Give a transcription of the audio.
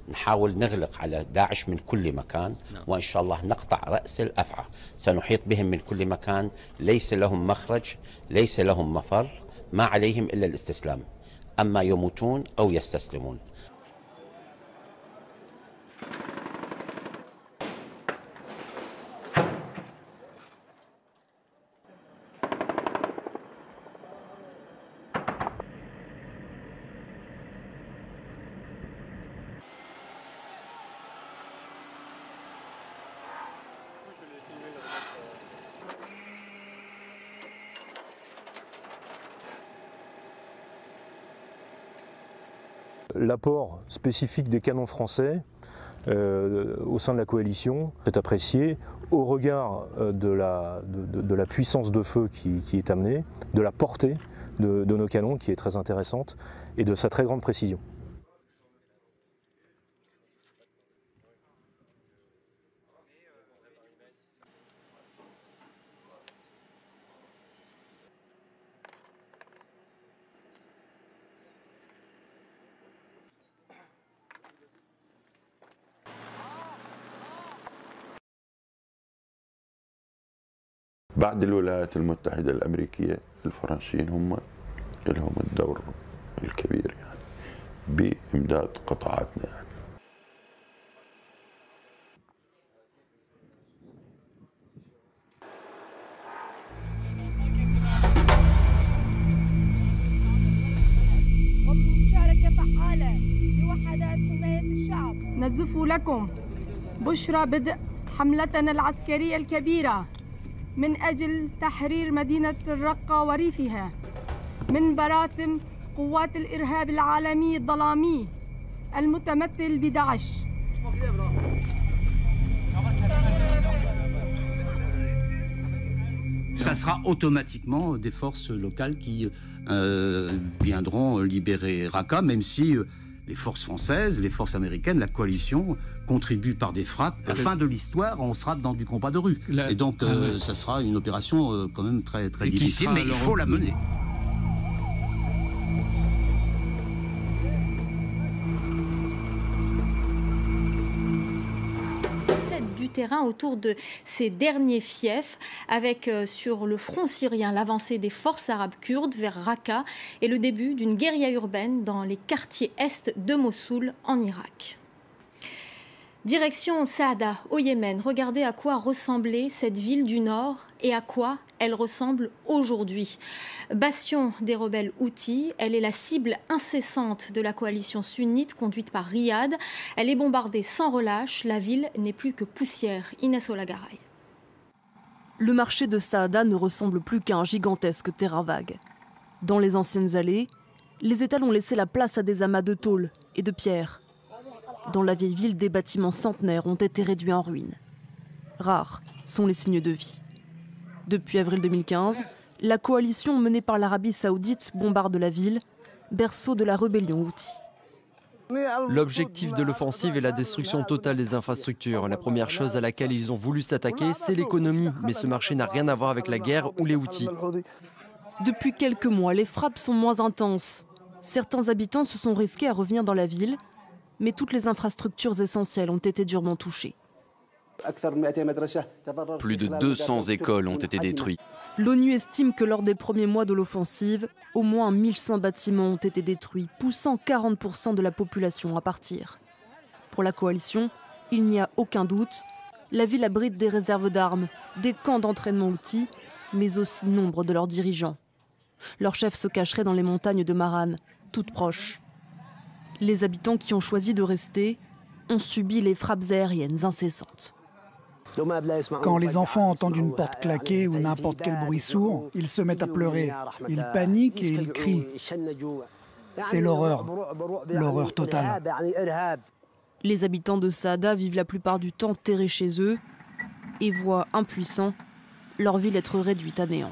نحاول نغلق على داعش من كل مكان، وإن شاء الله نقطع رأس الأفعى. سنحيط بهم من كل مكان، ليس لهم مخرج، ليس لهم مفر، ما عليهم إلا الاستسلام، أما يموتون أو يستسلمون. L'apport spécifique des canons français au sein de la coalition est apprécié au regard de la puissance de feu qui est amenée, de la portée de nos canons qui est très intéressante et de sa très grande précision. بعد الولايات المتحدة الأمريكية الفرنسيين هم لهم الدور الكبير يعني بإمداد قطاعاتنا يعني. وبمشاركة فعالة لوحدات حماية الشعب نزف لكم بشرى بدء حملتنا العسكرية الكبيرة من أجل تحرير مدينة الرقة وريفها من براثم قوات الإرهاب العالمي الظلامي المتمثل بداعش. Ça sera automatiquement des forces locales qui viendront libérer Raqqa, même si les forces françaises, les forces américaines, la coalition contribuent par des frappes. À la fin de l'histoire, on sera dans du combat de rue. Et donc, ça sera une opération quand même très difficile, mais il faut la mener. Du terrain autour de ces derniers fiefs, avec sur le front syrien l'avancée des forces arabes kurdes vers Raqqa et le début d'une guérilla urbaine dans les quartiers est de Mossoul en Irak. Direction Saada au Yémen. Regardez à quoi ressemblait cette ville du Nord et à quoi elle ressemble aujourd'hui. Bastion des rebelles Houthis, elle est la cible incessante de la coalition sunnite conduite par Riyad. Elle est bombardée sans relâche. La ville n'est plus que poussière. Inès Olagaray. Le marché de Saada ne ressemble plus qu'à un gigantesque terrain vague. Dans les anciennes allées, les étals ont laissé la place à des amas de tôle et de pierres. Dans la vieille ville, des bâtiments centenaires ont été réduits en ruines. Rares sont les signes de vie. Depuis avril 2015, la coalition menée par l'Arabie saoudite bombarde la ville, berceau de la rébellion Houthi. L'objectif de l'offensive est la destruction totale des infrastructures. La première chose à laquelle ils ont voulu s'attaquer, c'est l'économie. Mais ce marché n'a rien à voir avec la guerre ou les Houthis. Depuis quelques mois, les frappes sont moins intenses. Certains habitants se sont risqués à revenir dans la ville, mais toutes les infrastructures essentielles ont été durement touchées. Plus de 200 écoles ont été détruites. L'ONU estime que lors des premiers mois de l'offensive, au moins 1100 bâtiments ont été détruits, poussant 40% de la population à partir. Pour la coalition, il n'y a aucun doute, la ville abrite des réserves d'armes, des camps d'entraînement outils, mais aussi nombre de leurs dirigeants. Leur chef se cacherait dans les montagnes de Maran, toutes proches. Les habitants qui ont choisi de rester ont subi les frappes aériennes incessantes. Quand les enfants entendent une porte claquer ou n'importe quel bruit sourd, ils se mettent à pleurer. Ils paniquent et ils crient. C'est l'horreur totale. Les habitants de Saada vivent la plupart du temps terrés chez eux et voient impuissants leur ville être réduite à néant.